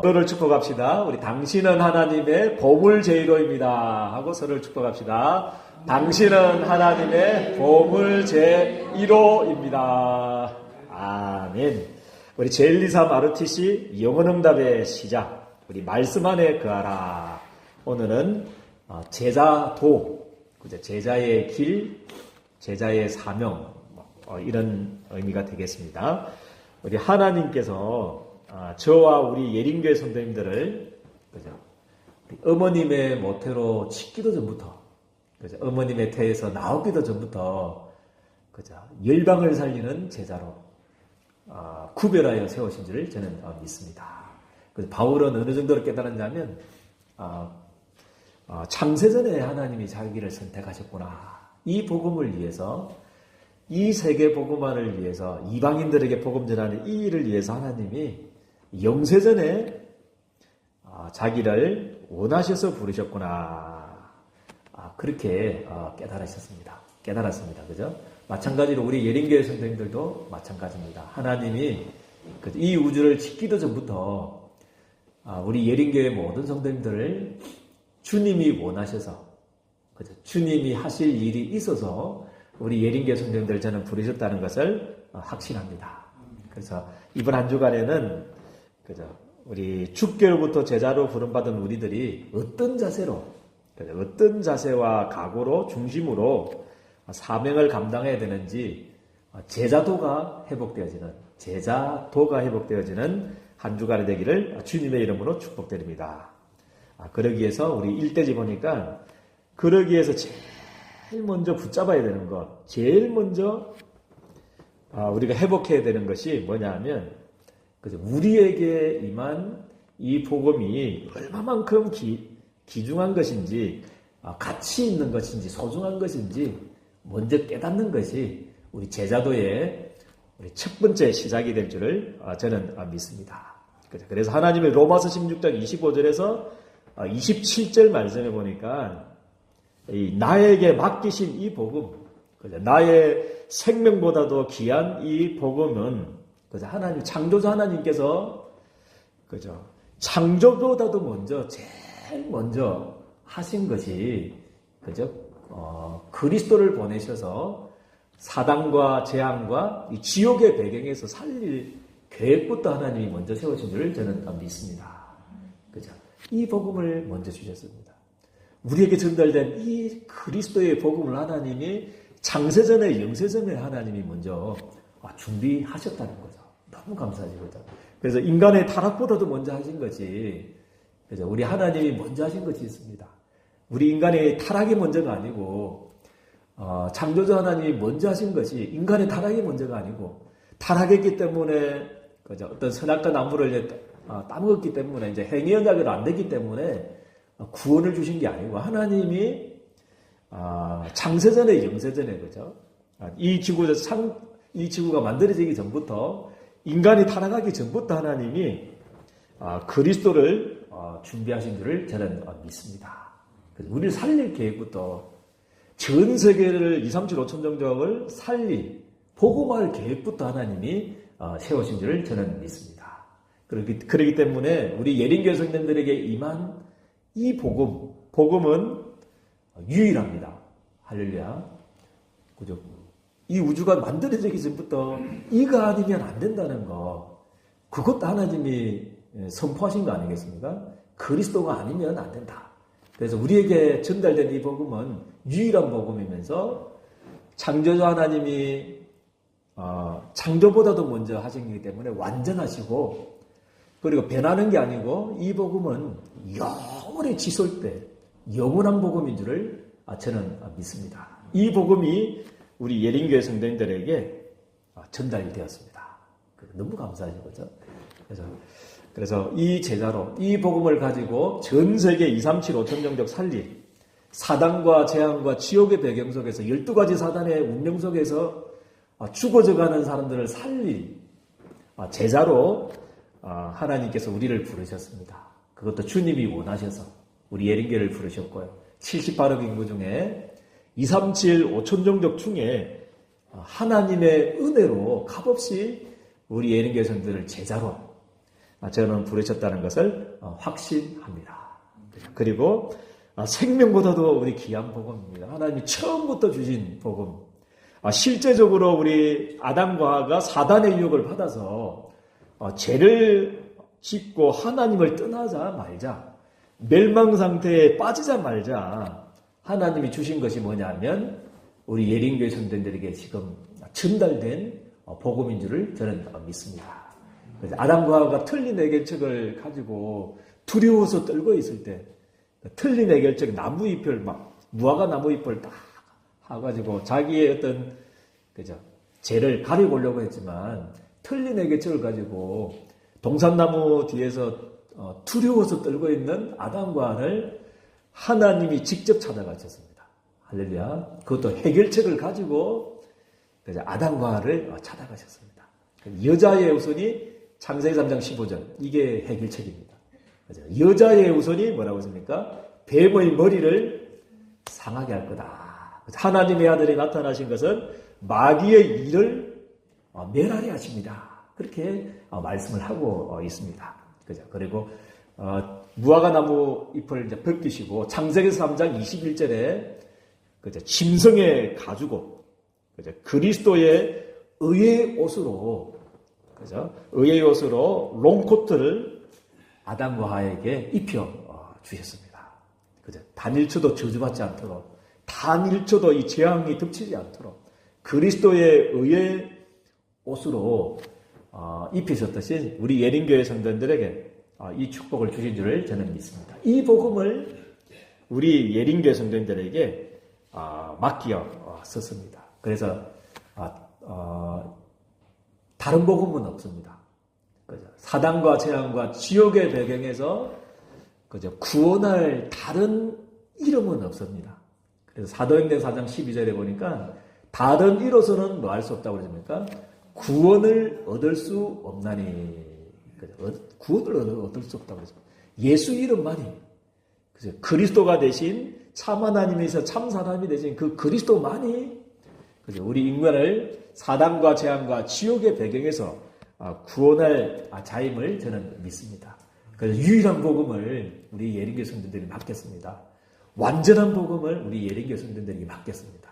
서로를 축복합시다. 우리 당신은 하나님의 보물 제1호입니다 하고 서로를 축복합시다. 당신은 하나님의 보물 제1호입니다. 아멘. 우리 제123 ROTC 영혼응답의 시작. 우리 말씀 안에 거하라. 오늘은 제자도, 제자의 길, 제자의 사명, 이런 의미가 되겠습니다. 우리 하나님께서 저와 우리 예린교회 성도님들을 어머님의 모태로 짓기도 전부터, 어머님의 태에서 나오기도 전부터 열방을 살리는 제자로 구별하여 세우신 줄을 저는 믿습니다. 그래서 바울은 어느 정도로 깨달았냐면 창세전에 하나님이 자기를 선택하셨구나. 이 복음을 위해서, 이 세계 복음화를 위해서, 이방인들에게 복음 전하는 이 일을 위해서 하나님이 영세전에 자기를 원하셔서 부르셨구나. 그렇게 깨달았습니다. 그죠? 마찬가지로 우리 예린교회 성도님들도 마찬가지입니다. 하나님이 이 우주를 짓기도 전부터 우리 예린교회 모든 성도님들을 주님이 원하셔서, 그죠? 주님이 하실 일이 있어서 우리 예린교회 성도님들 저는 부르셨다는 것을 확신합니다. 그래서 이번 한 주간에는 그죠? 우리 주교로부터 제자로 부름받은 우리들이 어떤 자세로, 어떤 자세와 각오로 중심으로 사명을 감당해야 되는지 제자도가 회복되어지는 한 주간이 되기를 주님의 이름으로 축복드립니다. 그러기 위해서 우리 일대지 보니까 그러기 위해서 제일 먼저 붙잡아야 되는 것, 제일 먼저 우리가 회복해야 되는 것이 뭐냐 하면 우리에게 임한 이 복음이 얼마만큼 귀중한 것인지, 가치 있는 것인지, 소중한 것인지 먼저 깨닫는 것이 우리 제자도의 우리 첫 번째 시작이 될 줄을 저는 믿습니다. 그래서 하나님의 로마서 16장 25절에서 27절 말씀에 보니까 나에게 맡기신 이 복음, 나의 생명보다도 귀한 이 복음은 하나님, 창조자 하나님께서 창조보다도 먼저, 제일 먼저 하신 것이 그리스도를 보내셔서 사단과 재앙과 이 지옥의 배경에서 살릴 계획부터 하나님이 먼저 세우신 줄을 저는 믿습니다. 이 복음을 먼저 주셨습니다. 우리에게 전달된 이 그리스도의 복음을 하나님이 창세전에, 영세전에 하나님이 먼저 준비하셨다는 거죠. 너무 감사하죠. 그래서 인간의 타락보다도 먼저 하신 것이, 우리 하나님이 먼저 하신 것이 있습니다. 우리 인간의 타락이 먼저가 아니고, 창조자 하나님이 먼저 하신 것이 인간의 타락이 먼저가 아니고, 타락했기 때문에, 어떤 선악과 나무를 따먹었기 때문에, 이제 행위 언약으로 안 되기 때문에 구원을 주신 게 아니고, 하나님이 창세전에, 영세전에, 이 지구가 만들어지기 전부터, 인간이 타락하기 전부터 하나님이 그리스도를 준비하신 줄을 저는 믿습니다. 우리를 살릴 계획부터, 전 세계를 237, 5천 종족을 복음할 계획부터 하나님이 세우신 줄을 저는 믿습니다. 그렇기 때문에 우리 예린교회 성도님들에게 임한 이 복음은 유일합니다. 할렐루야. 그죠? 이 우주가 만들어지기 전부터 이거 아니면 안 된다는 거, 그것도 하나님이 선포하신 거 아니겠습니까? 그리스도가 아니면 안 된다. 그래서 우리에게 전달된 이 복음은 유일한 복음이면서 창조자 하나님이 창조보다도 먼저 하신 거기 때문에 완전하시고, 그리고 변하는 게 아니고 이 복음은 영원히 지속될 영원한 복음인 줄을 저는 믿습니다. 이 복음이 우리 예린교회 성도님들에게 전달이 되었습니다. 너무 감사하죠, 그렇죠? 그래서 이 제자로 이 복음을 가지고 전 세계 237, 5천 종족 살릴, 사단과 재앙과 지옥의 배경 속에서 12가지 사단의 운명 속에서 죽어져가는 사람들을 살릴 제자로 하나님께서 우리를 부르셨습니다. 그것도 주님이 원하셔서 우리 예린교회를 부르셨고요. 78억 인구 중에 237, 5천 종족 중에 하나님의 은혜로 값없이 우리 예린교회 성도들을 제자로 저는 부르셨다는 것을 확신합니다. 그리고 생명보다도 우리 귀한 복음입니다. 하나님이 처음부터 주신 복음. 실제적으로 우리 아담과 하와가 사단의 유혹을 받아서 죄를 짓고 하나님을 떠나자 말자, 멸망 상태에 빠지자 말자, 하나님이 주신 것이 뭐냐면 우리 예린교회 성도들에게 지금 전달된 복음인 줄을 저는 믿습니다. 아담과 하와가 틀린 해결책을 가지고 두려워서 떨고 있을 때 틀린 해결책, 나무 잎을 무화과 나무 잎을 딱 해가지고 자기의 어떤 죄를 가리고려고 했지만 틀린 해결책을 가지고 동산나무 뒤에서 두려워서 떨고 있는 아담과 하와를 하나님이 직접 찾아가셨습니다. 할렐루야. 그것도 해결책을 가지고 아담과 하와를 찾아가셨습니다. 여자의 우선이 창세기 3장 15절, 이게 해결책입니다. 여자의 우선이 뭐라고 했습니까? 뱀의 머리를 상하게 할 거다. 하나님의 아들이 나타나신 것은 마귀의 일을 멸하려 하십니다. 그렇게 말씀을 하고 있습니다. 그죠? 그리고 무화과 나무 잎을 이제 벗기시고 창세기 3장 21절에 그죠? 짐승의 가죽옷, 그죠? 그리스도의 의의 옷으로, 그죠? 의의 옷으로 롱코트를 아담과 하와에게 입혀 주셨습니다. 그죠? 단일초도 저주받지 않도록, 단일초도 이 재앙이 덮치지 않도록 그리스도의 의의 옷으로 입히셨듯이 우리 예린교회 성도들에게 이 축복을 주신 줄을 저는 믿습니다. 이 복음을 우리 예린교회 성도들에게 맡겨 썼습니다. 그래서 다른 복음은 없습니다. 그죠? 사단과 재앙과 지옥의 배경에서 그죠? 구원할 다른 이름은 없습니다. 그래서 사도행전 4장 12절에 보니까 다른 이로서는 뭐 할 수 없다고 그러십니까? 구원을 얻을 수 없나니. 그죠? 구원을 얻을 수 없다고 그러죠. 예수 이름만이. 그죠? 그리스도가 되신 참 하나님에서 참 사람이 되신 그 그리스도만이 그죠? 우리 인간을 사단과 재앙과 지옥의 배경에서 구원할 자임을 저는 믿습니다. 그래서 유일한 복음을 우리 예린교회 성도들이 맡겼습니다. 완전한 복음을 우리 예린교회 성도들이 맡겼습니다.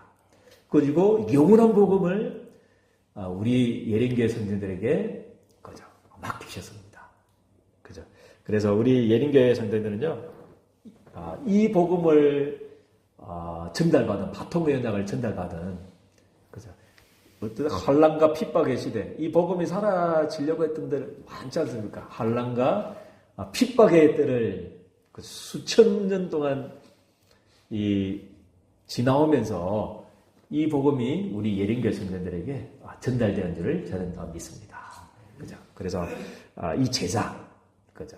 그리고 영원한 복음을 우리 예린교회 성도들에게 그죠? 맡기셨습니다. 그죠? 그래서 우리 예린교회 성도들은요, 이 복음을 전달받은 바통의 연장을 전달받은 그죠? 어떤 환난과 핍박의 시대, 이 복음이 사라지려고 했던 들 많지 않습니까? 환난과 핍박의 때를 수천 년 동안 지나오면서 이 복음이 우리 예린교회 성도들에게 전달되는 줄을 저는 믿습니다. 그죠? 그래서 이 제자, 그죠?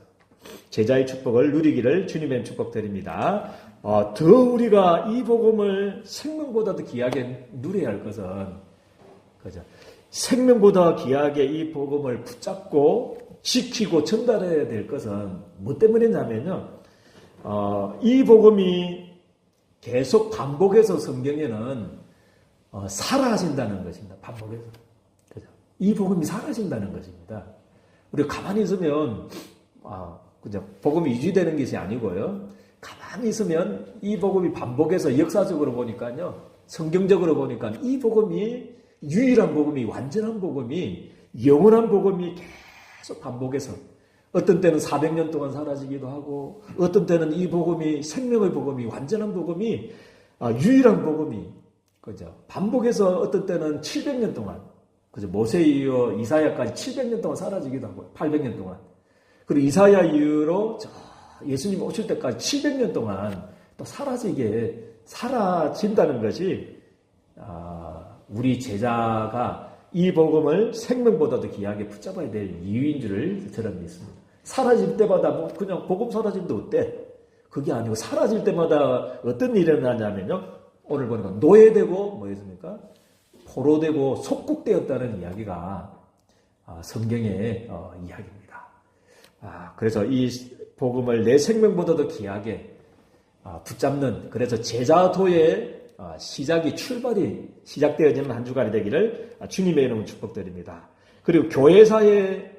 제자의 축복을 누리기를 주님의 축복드립니다. 더 우리가 이 복음을 생명보다도 귀하게 누려야 할 것은 그죠? 생명보다 귀하게 이 복음을 붙잡고 지키고 전달해야 될 것은 뭐 때문이냐면요. 이 복음이 계속 반복해서 성경에는 사라진다는 것입니다. 반복해서. 그죠? 이 복음이 사라진다는 것입니다. 우리가 가만히 있으면 그죠? 복음이 유지되는 것이 아니고요. 가만히 있으면 이 복음이 반복해서 역사적으로 보니까요. 성경적으로 보니까 이 복음이 유일한 복음이, 완전한 복음이, 영원한 복음이 계속 반복해서 어떤 때는 400년 동안 사라지기도 하고 어떤 때는 이 복음이, 생명의 복음이, 완전한 복음이, 유일한 복음이 그죠? 반복해서 어떤 때는 700년 동안, 그죠? 모세 이후 이사야까지 700년 동안 사라지기도 하고 800년 동안, 그리고 이사야 이후로 예수님 오실 때까지 700년 동안 또 사라진다는 것이 우리 제자가 이 복음을 생명보다도 귀하게 붙잡아야 될 이유인 줄을 저는 믿습니다. 사라질 때마다 뭐 그냥 복음 사라진데 어때? 그게 아니고 사라질 때마다 어떤 일이 일어나냐면요. 오늘 보니까 노예되고 뭐였습니까? 포로되고 속국되었다는 이야기가 성경의 이야기입니다. 그래서 이 복음을 내 생명보다도 귀하게 붙잡는, 그래서 제자도의 출발이 시작되어지는 한 주간이 되기를 주님의 이름으로 축복드립니다. 그리고 교회사에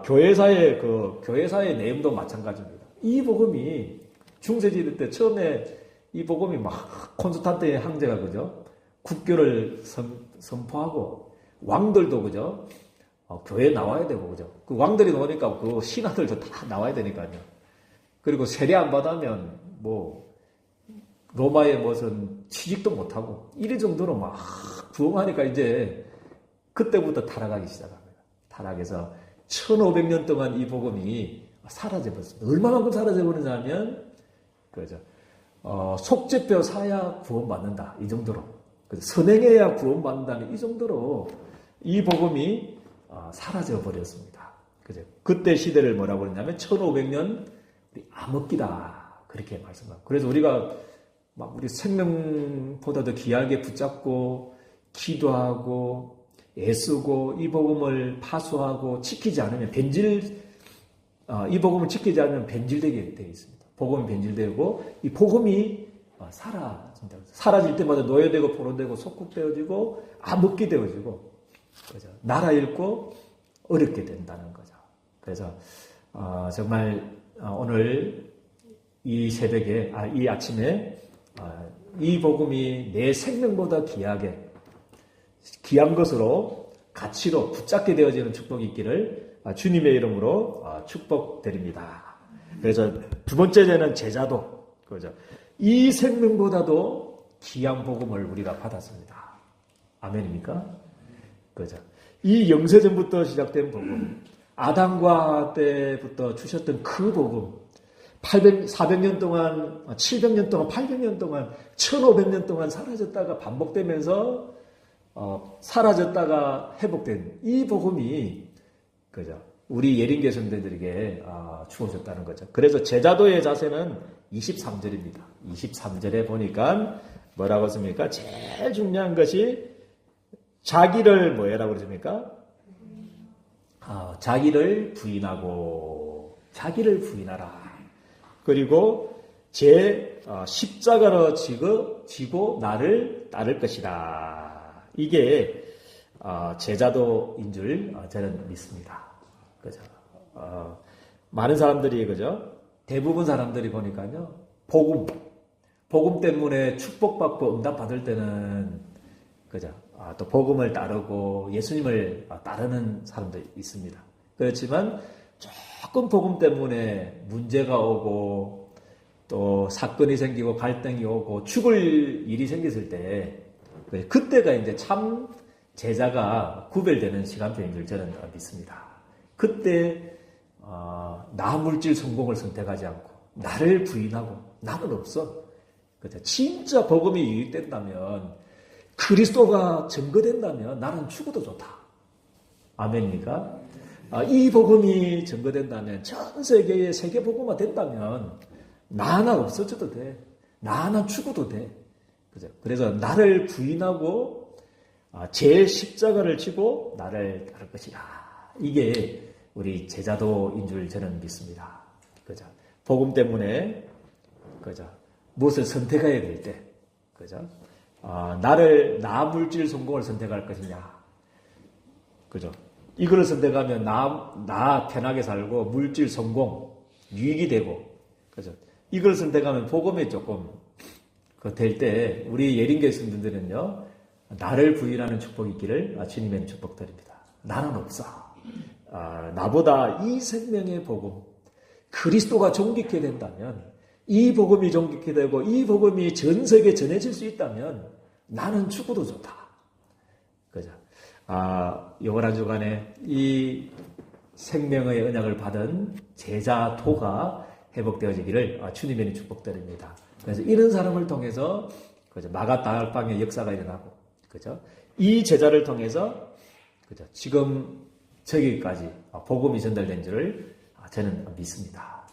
교회사의 내용도 마찬가지입니다. 이 복음이 중세시대 때 처음에 이 복음이 막 콘스탄티노 황제가 그죠? 국교를 선포하고 왕들도 그죠? 교회에 나와야 되고 그죠? 그 왕들이 나오니까 그 신하들도 다 나와야 되니까요. 그리고 세례 안 받으면 뭐 로마에 무슨 취직도 못 하고 이럴 정도로 막 부흥하니까 이제 그때부터 타락하기 시작합니다. 타락해서 1500년 동안 이 복음이 사라져버렸습니다. 얼마만큼 사라져버리냐면 그죠? 속죄뼈 사야 구원받는다. 이 정도로. 선행해야 구원받는다는 이 정도로 이 복음이 사라져버렸습니다. 그죠? 그때 시대를 뭐라고 그러냐면 1500년 암흑기다. 그렇게 말씀합니다. 그래서 우리가 막 우리 생명보다도 귀하게 붙잡고 기도하고 애쓰고 이 복음을 파수하고 지키지 않으면 이 복음을 지키지 않으면 변질되게 되어 있습니다. 복음이 변질되고 이 복음이 사라진다. 사라질 때마다 노예되고 포로되고 속국되어지고 암흑기 되어지고 그죠? 나라 잃고 어렵게 된다는 거죠. 그래서 정말 오늘 이 새벽에 이 아침에 이 복음이 내 생명보다 귀한 것으로 가치로 붙잡게 되어지는 축복이 있기를 주님의 이름으로 축복드립니다. 그래서 두 번째는 제자도 그죠? 이 생명보다도 귀한 복음을 우리가 받았습니다. 아멘입니까? 그죠? 이 영세전부터 시작된 복음, 아담과 때부터 주셨던 그 복음, 400년 동안, 700년 동안, 800년 동안, 1500년 동안 사라졌다가 반복되면서 사라졌다가 회복된 이 복음이 그죠? 우리 예린교 성도들에게 주어졌다는 거죠. 그래서 제자도의 자세는 23절입니다. 23절에 보니까 뭐라고 했습니까? 제일 중요한 것이 자기를 뭐라고 그러십니까? 자기를 부인하고 자기를 부인하라. 그리고 제 십자가로 지고 나를 따를 것이다. 이게 제자도인 줄 저는 믿습니다. 그죠? 많은 사람들이 그죠? 대부분 사람들이 보니까요. 복음 때문에 축복받고 응답받을 때는 그죠? 또 복음을 따르고 예수님을 따르는 사람도 있습니다. 그렇지만 조금 복음 때문에 문제가 오고 또 사건이 생기고 갈등이 오고 죽을 일이 생겼을 때 그때가 이제 참 제자가 구별되는 시간표인 줄 저는 믿습니다. 그때 나 물질 성공을 선택하지 않고 나를 부인하고 나는 없어. 그죠? 진짜 복음이 유익된다면 그리스도가 증거된다면 나는 죽어도 좋다. 아멘입니까? 이 복음이 증거된다면 전 세계에 세계 복음화 된다면 나 하나 없어져도 돼. 나 하나 죽어도 돼. 그죠? 그래서 나를 부인하고 제 십자가를 지고 나를 따를 것이다. 이게 우리 제자도인 줄 저는 믿습니다. 그죠? 복음 때문에 그죠? 무엇을 선택해야 될 때, 그죠? 나 물질 성공을 선택할 것이냐, 그죠? 이걸 선택하면 나 편하게 살고 물질 성공 유익이 되고, 그죠? 이걸 선택하면 복음이 조금 될 때 우리 예린교회 성도들은요 나를 부인하는 축복이 있기를 주님의 축복드립니다. 나는 없어. 나보다 이 생명의 복음 그리스도가 존귀케 된다면 이 복음이 존귀케 되고 이 복음이 전 세계에 전해질 수 있다면 나는 죽어도 좋다. 그죠? 이번 한 주간에 이 생명의 언약을 받은 제자도가 회복되어지기를 주님의 축복드립니다. 그래서 이런 사람을 통해서 그죠? 마가다락방의 역사가 일어나고, 그죠? 이 제자를 통해서 그죠? 지금 저기까지 복음이 전달된 줄을 저는 믿습니다.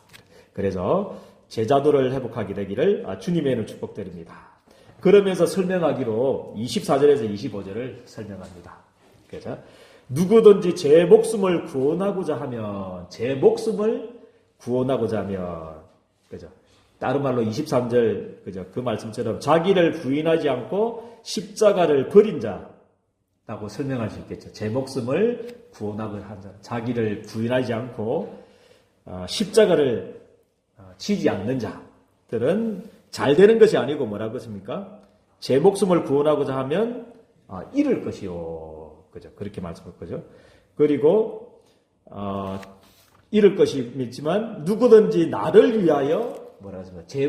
그래서 제자도를 회복하게 되기를 주님의 이름으로 축복드립니다. 그러면서 설명하기로 24절에서 25절을 설명합니다. 그죠? 누구든지 제 목숨을 구원하고자 하면, 그죠? 다른 말로 23절, 그죠? 그 말씀처럼 자기를 부인하지 않고 십자가를 버린 자, 라고 설명할 수 있겠죠. 제 목숨을 구원하고자 하는 자는, 자기를 부인하지 않고 십자가를 지지 않는 자들은 잘 되는 것이 아니고 뭐라고 했습니까? 제 목숨을 구원하고자 하면 잃을 것이요. 그죠? 그렇게 말씀할 거죠. 그리고 잃을 것이 있지만 누구든지 나를 위하여 뭐라 하십니까? 제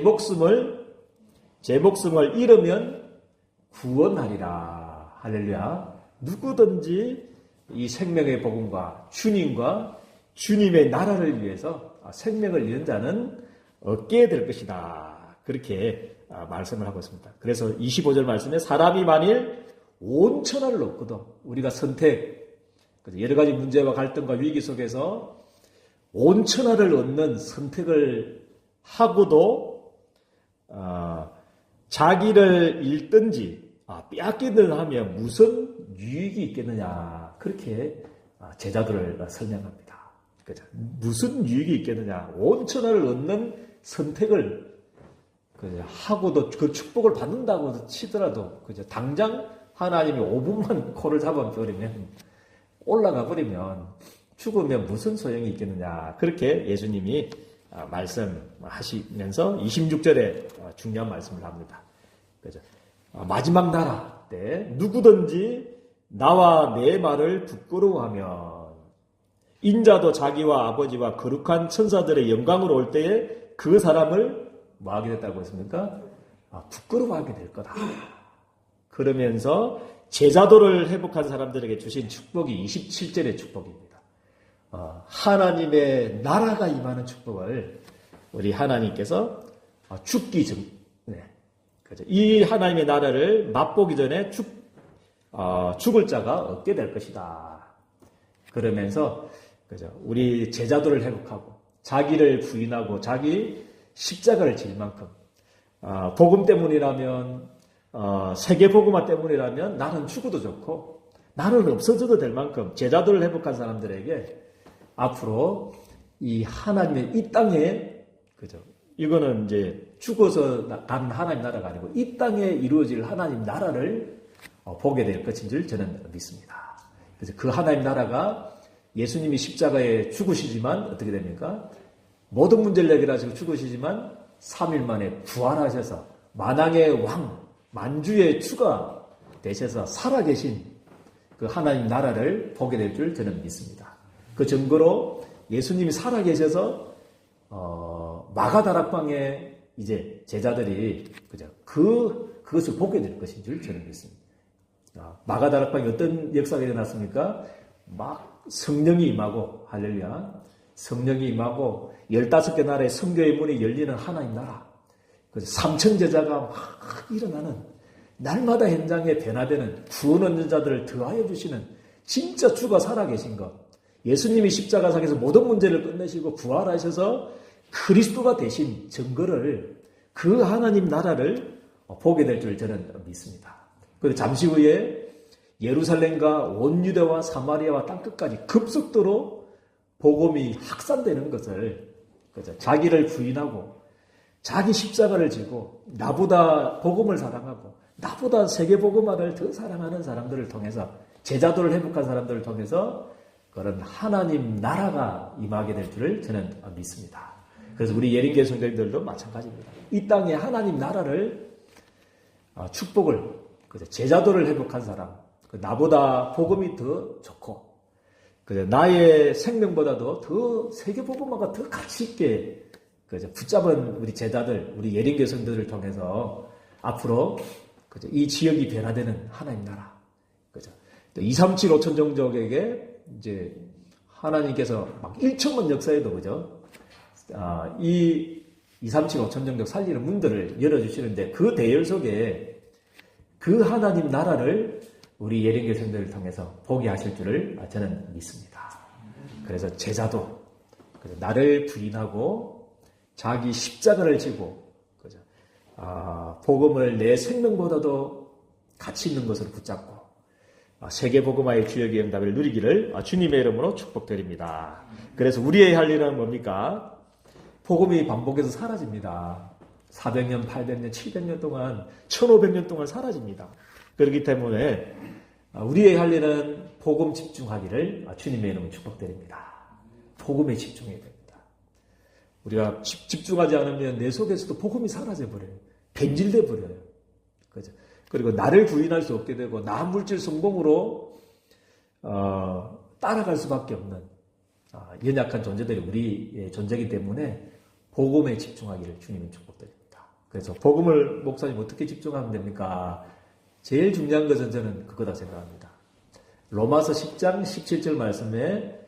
목숨을 잃으면 구원하리라. 할렐루야. 누구든지 이 생명의 복음과 주님과 주님의 나라를 위해서 생명을 잃은 자는 얻게 될 것이다. 그렇게 말씀을 하고 있습니다. 그래서 25절 말씀에 사람이 만일 온 천하를 얻고도 우리가 선택, 여러 가지 문제와 갈등과 위기 속에서 온 천하를 얻는 선택을 하고도 자기를 잃든지 빼앗기든 하면 무슨 유익이 있겠느냐. 그렇게 제자들을 설명합니다. 그죠? 무슨 유익이 있겠느냐. 온 천하를 얻는 선택을 하고도 그 축복을 받는다고 치더라도 그죠? 당장 하나님이 5분만 코를 잡아버리면 올라가 버리면 죽으면 무슨 소용이 있겠느냐. 그렇게 예수님이 말씀하시면서 26절에 중요한 말씀을 합니다. 그죠? 마지막 나라 때 누구든지 나와 내 말을 부끄러워하면 인자도 자기와 아버지와 거룩한 천사들의 영광으로 올 때에 그 사람을 뭐 하게 됐다고 했습니까? 부끄러워하게 될 거다. 그러면서 제자도를 회복한 사람들에게 주신 축복이 27절의 축복입니다. 하나님의 나라가 임하는 축복을 우리 하나님께서 죽기 전, 그죠? 이 하나님의 나라를 맛보기 전에 죽을 자가 얻게 될 것이다. 그러면서 그죠? 우리 제자도를 회복하고 자기를 부인하고 자기 십자가를 질 만큼 복음 때문이라면 세계 복음화 때문이라면 나는 죽어도 좋고 나는 없어져도 될 만큼 제자도를 회복한 사람들에게 앞으로 이 하나님의 이 땅에 그죠? 이거는 이제 죽어서 가는 하나님 나라가 아니고 이 땅에 이루어질 하나님 나라를 보게 될 것인 줄 저는 믿습니다. 그래서 그 하나님 나라가 예수님이 십자가에 죽으시지만 어떻게 됩니까? 모든 문제를 해결하시고 죽으시지만 3일 만에 부활하셔서 만왕의 왕, 만주의 주가 되셔서 살아계신 그 하나님 나라를 보게 될 줄 저는 믿습니다. 그 증거로 예수님이 살아계셔서 마가다락방에 이제 제자들이 그것을 보게 될 것인 줄 저는 믿습니다. 마가다락방에 어떤 역사가 일어났습니까? 막 성령이 임하고 할렐루야. 성령이 임하고 15개 나라의 선교의 문이 열리는 하나님 나라. 3천 제자가 막 일어나는 날마다 현장에 변화되는 구원 얻는 자들을 더하여 주시는 진짜 주가 살아계신 것. 예수님이 십자가상에서 모든 문제를 끝내시고 부활하셔서 그리스도가 되신 증거를 그 하나님 나라를 보게 될 줄 저는 믿습니다. 그리고 잠시 후에 예루살렘과 온 유대와 사마리아와 땅끝까지 급속도로 복음이 확산되는 것을 자기를 부인하고 자기 십자가를 지고 나보다 복음을 사랑하고 나보다 세계 복음화를 더 사랑하는 사람들을 통해서 제자도를 회복한 사람들을 통해서 그런 하나님 나라가 임하게 될 줄을 저는 믿습니다. 그래서 우리 예린교회 성도님들도 마찬가지입니다. 이 땅에 하나님 나라를 축복을 제자도를 회복한 사람, 나보다 복음이 더 좋고 나의 생명보다도 더 세계 복음화가 더 가치 있게 붙잡은 우리 제자들, 우리 예린교회 성도들을 통해서 앞으로 이 지역이 변화되는 하나님 나라, 237 5천 종족에게 이제 하나님께서 막 1천만 역사에도 이 237 5천 종족 살리는 문들을 열어주시는데 그 대열 속에 그 하나님 나라를 우리 예린교회 성도들을 통해서 보게 하실 줄을 저는 믿습니다. 그래서 제자도 나를 부인하고 자기 십자가를 지고 복음을 내 생명보다도 가치 있는 것으로 붙잡고 세계 복음화의 주역의 응답을 누리기를 주님의 이름으로 축복드립니다. 그래서 우리의 할 일은 뭡니까? 복음이 반복해서 사라집니다. 400년, 800년, 700년 동안, 1500년 동안 사라집니다. 그렇기 때문에 우리의 할 일은 복음 집중하기를 주님의 이름으로 축복드립니다. 복음에 집중해야 됩니다. 우리가 집중하지 않으면 내 속에서도 복음이 사라져 버려요. 변질돼 버려요. 그죠? 그리고 나를 부인할 수 없게 되고 나 물질 성공으로 따라갈 수밖에 없는 연약한 존재들이 우리의 존재이기 때문에 복음에 집중하기를 주님이 축복드립니다. 그래서 복음을 목사님 어떻게 집중하면 됩니까? 제일 중요한 것은 저는 그거다 생각합니다. 로마서 10장 17절 말씀에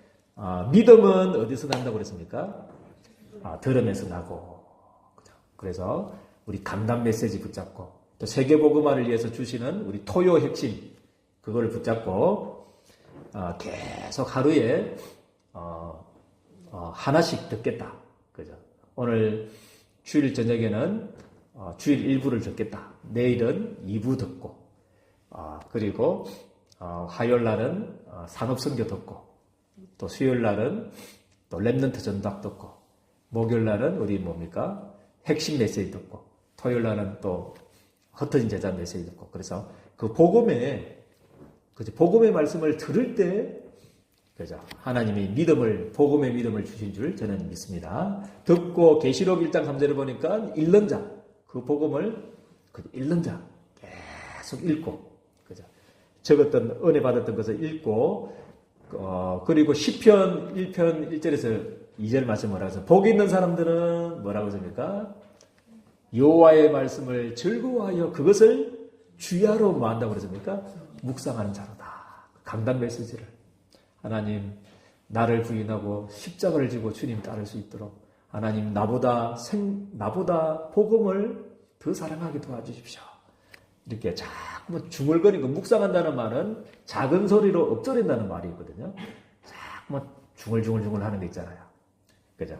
믿음은 어디서 난다고 그랬습니까? 들음에서 나고. 그래서 우리 강단 메시지 붙잡고 또 세계복음화를 위해서 주시는 우리 토요 핵심 그걸 붙잡고 계속 하루에 하나씩 듣겠다. 그죠? 오늘 주일 저녁에는 주일 1부를 듣겠다. 내일은 2부 듣고 그리고 화요일 날은 산업선교 듣고 또 수요일 날은 또 랩넌트 전답 듣고 목요일 날은 우리 뭡니까? 핵심 메시지 듣고 토요일 날은 또 흩어진 제자 메시지 듣고 그래서 그 복음의 말씀을 들을 때 그죠? 하나님이 복음의 믿음을 주신 줄 저는 믿습니다. 듣고 계시록 1장 3절을 보니까 읽는 자, 그 복음을 읽는 자 계속 읽고 그죠? 적었던 은혜 받았던 것을 읽고 그리고 시편 1편 1절에서 2절 말씀 뭐라고 해서 복 있는 사람들은 뭐라고 했습니까? 여호와의 말씀을 즐거워하여 그것을 주야로 뭐 한다고 그랬습니까? 묵상하는 자로다. 강단 메시지를 하나님 나를 부인하고 십자가를 지고 주님 따를 수 있도록 하나님 나보다 복음을 더 사랑하게 도와주십시오. 이렇게 자꾸 중얼거리고 묵상한다는 말은 작은 소리로 읊조린다는 말이 있거든요. 자꾸 중얼중얼 하는 게 있잖아요. 그죠?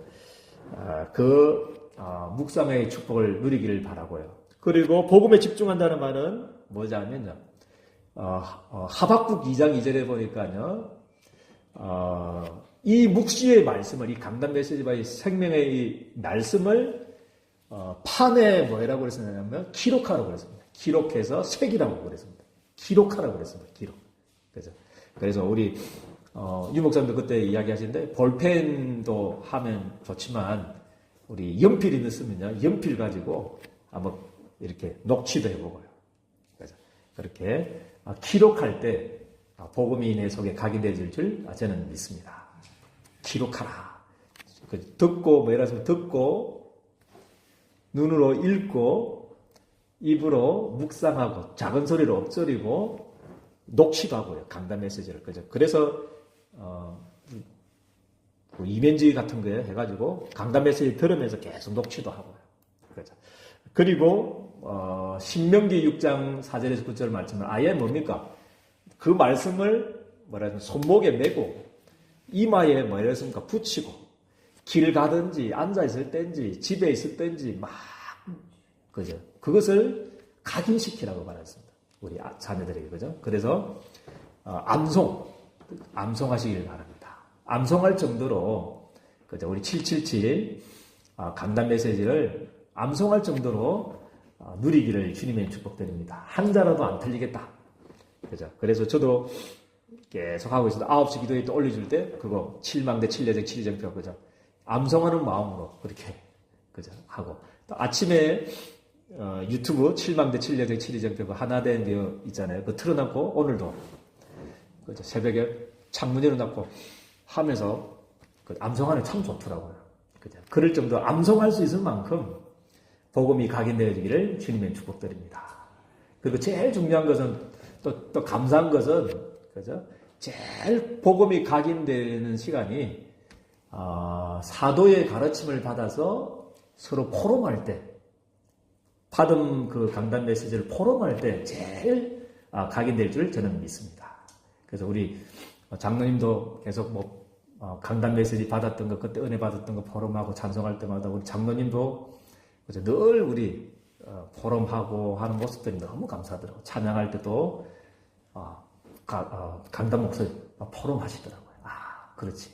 묵상의 축복을 누리기를 바라고요. 그리고 복음에 집중한다는 말은 뭐냐면요. 하박국 2장 2절에 보니까요. 이 묵시의 말씀을 이 강단 메시지와 이 생명의 이 말씀을 판에 뭐라고 그랬었냐면 기록하라고 그랬습니다. 기록해서 색이라고 그랬습니다. 기록하라고 그랬습니다. 기록. 그래서 우리 유 목사님도 그때 이야기하시는데 볼펜도 하면 좋지만 우리 연필이 있으면요 연필 가지고 한번 이렇게 녹취도 해보고요. 그래서 그렇게 기록할 때 복음이 내 속에 각인되어질 줄 저는 믿습니다. 기록하라. 듣고 뭐 예를 들어서 듣고 눈으로 읽고 입으로 묵상하고 작은 소리로 엎조리고 녹취도 하고요. 강단 메시지를. 그래서 이면지 같은 거에 해가지고 강단 메시지 들으면서 계속 녹취도 하고요. 그리고 신명기 6장 4절에서 9절 말씀은 아예 뭡니까? 그 말씀을 손목에 메고 이마에 뭐랬습니까? 붙이고 길 가든지 앉아 있을 땐지 집에 있을 땐지 막 그죠? 그것을 각인시키라고 말했습니다. 우리 자녀들에게 그죠? 그래서 암송하시길 바랍니다. 암송할 정도로 그죠? 우리 777 강단 메시지를 암송할 정도로 누리기를 주님의 축복드립니다. 한 자라도 안 틀리겠다. 그죠? 그래서 저도 계속 하고 있어도 9시 기도회 또 올려줄 때 그거 7망대 7여정 7정표 그죠? 암송하는 마음으로 그렇게 그죠? 하고 또 아침에 유튜브 7망대 7여정 7정표 하나된 되어 있잖아요. 그거 틀어놓고 오늘도 그죠? 새벽에 창문 열어놓고 하면서 그 암송하는 참 좋더라고요. 그죠? 그럴 정도 암송할 수 있을 만큼 복음이 각인되어지기를 주님의 축복드립니다. 그리고 제일 중요한 것은 또 감사한 것은 그죠? 제일 복음이 각인되는 시간이 사도의 가르침을 받아서 서로 포럼할 때 받은 그 강단 메시지를 포럼할 때 제일 각인될 줄 저는 믿습니다. 그래서 우리 장로님도 계속 강단 메시지 받았던 거 그때 은혜 받았던 거 포럼하고 찬송할 때마다 우리 장로님도 늘 우리 포럼하고 하는 모습들이 너무 감사하더라고요. 찬양할 때도 강단 목소리 포럼하시더라고요. 그렇지.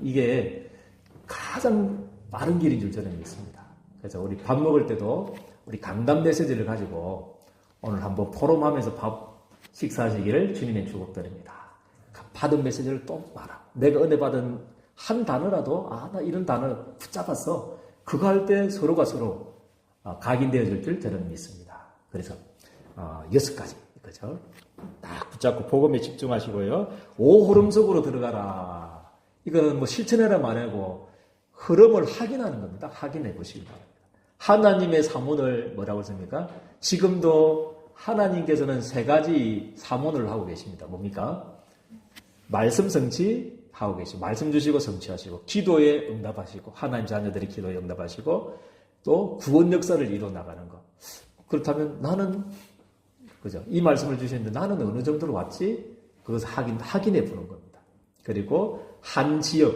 이게 가장 빠른 길인 줄 저는 믿습니다. 그래서 우리 밥 먹을 때도 우리 강단 메시지를 가지고 오늘 한번 포럼하면서 밥 식사하시기를 주님의 축복드립니다. 받은 메시지를 또 말하고 내가 은혜 받은 한 단어라도 나 이런 단어 붙잡았어. 그거 할 때 서로가 서로 각인되어질 줄 저는 믿습니다. 그래서 6가지 그죠? 딱 붙잡고 복음에 집중하시고요. 흐름 속으로 들어가라. 이거는 실천해라 말하고 흐름을 확인하는 겁니다. 확인해 보시기 바랍니다. 하나님의 사문을 뭐라고 했습니까? 지금도 하나님께서는 3가지 사문을 하고 계십니다. 뭡니까? 말씀 성취하고 계시고, 말씀 주시고 성취하시고, 기도에 응답하시고, 하나님 자녀들이 기도에 응답하시고, 또 구원 역사를 이뤄 나가는 것. 그렇다면 나는, 그죠? 이 말씀을 주시는데 나는 어느 정도로 왔지? 그것을 확인해 보는 겁니다. 그리고 한 지역,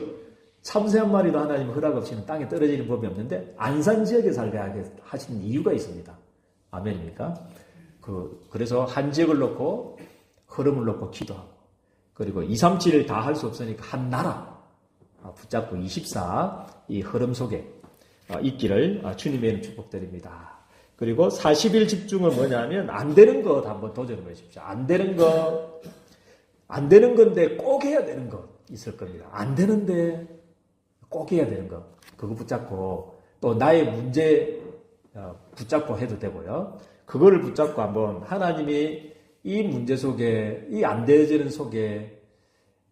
참새 한 마리도 하나님 허락 없이는 땅에 떨어지는 법이 없는데, 안산 지역에 살게 하신 이유가 있습니다. 아멘입니까? 그래서 한 지역을 놓고, 흐름을 놓고 기도하고, 그리고 2, 3, 7을 다 할 수 없으니까 한 나라 붙잡고 24 이 흐름 속에 있기를 주님의 이름 축복드립니다. 그리고 40일 집중은 뭐냐면 안 되는 것 한번 도전해 보십시오. 안 되는 건데 꼭 해야 되는 것 있을 겁니다. 안 되는데 꼭 해야 되는 것 그거 붙잡고 또 나의 문제 붙잡고 해도 되고요. 그거를 붙잡고 한번 하나님이 이 문제 속에, 이 안 되어지는 속에,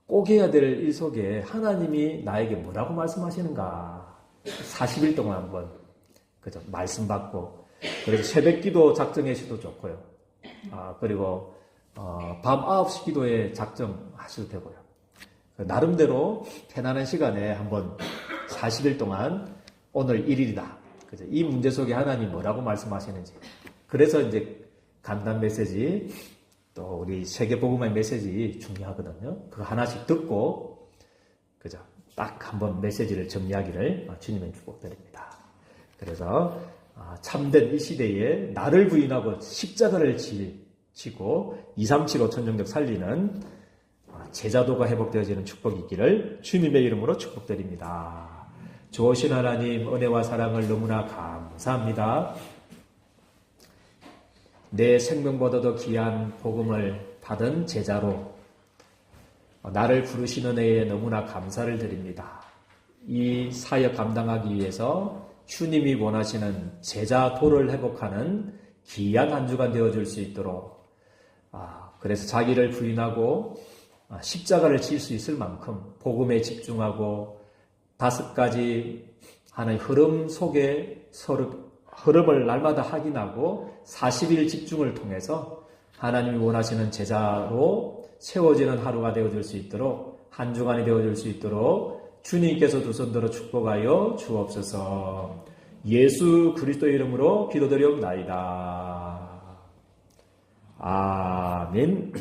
꼭 해야 될 일 속에 하나님이 나에게 뭐라고 말씀하시는가. 40일 동안 한번, 그죠? 말씀 받고. 그래서 새벽 기도 작정해 시도 좋고요. 그리고, 밤 9시 기도에 작정하셔도 되고요. 나름대로 편안한 시간에 한번 40일 동안 오늘 1일이다. 그죠? 이 문제 속에 하나님 뭐라고 말씀하시는지. 그래서 이제 간단 메시지, 또 우리 세계복음의 메시지 중요하거든요. 그거 하나씩 듣고 그죠? 딱 한번 메시지를 정리하기를 주님의 축복드립니다. 그래서 참된 이 시대에 나를 부인하고 십자가를 지고 2, 3, 7, 5천 정력 살리는 제자도가 회복되어지는 축복이 있기를 주님의 이름으로 축복드립니다. 좋으신 하나님 은혜와 사랑을 너무나 감사합니다. 내 생명보다도 귀한 복음을 받은 제자로 나를 부르시는 은혜에 너무나 감사를 드립니다. 이 사역 감당하기 위해서 주님이 원하시는 제자도를 회복하는 귀한 한 주간 되어줄 수 있도록 그래서 자기를 부인하고 십자가를 질 수 있을 만큼 복음에 집중하고 5가지 하나의 흐름 속에 서로 흐름을 날마다 확인하고 40일 집중을 통해서 하나님이 원하시는 제자로 세워지는 하루가 되어줄 수 있도록 한 주간이 되어줄 수 있도록 주님께서 두 손 들어 축복하여 주옵소서. 예수 그리스도의 이름으로 기도드리옵나이다. 아멘.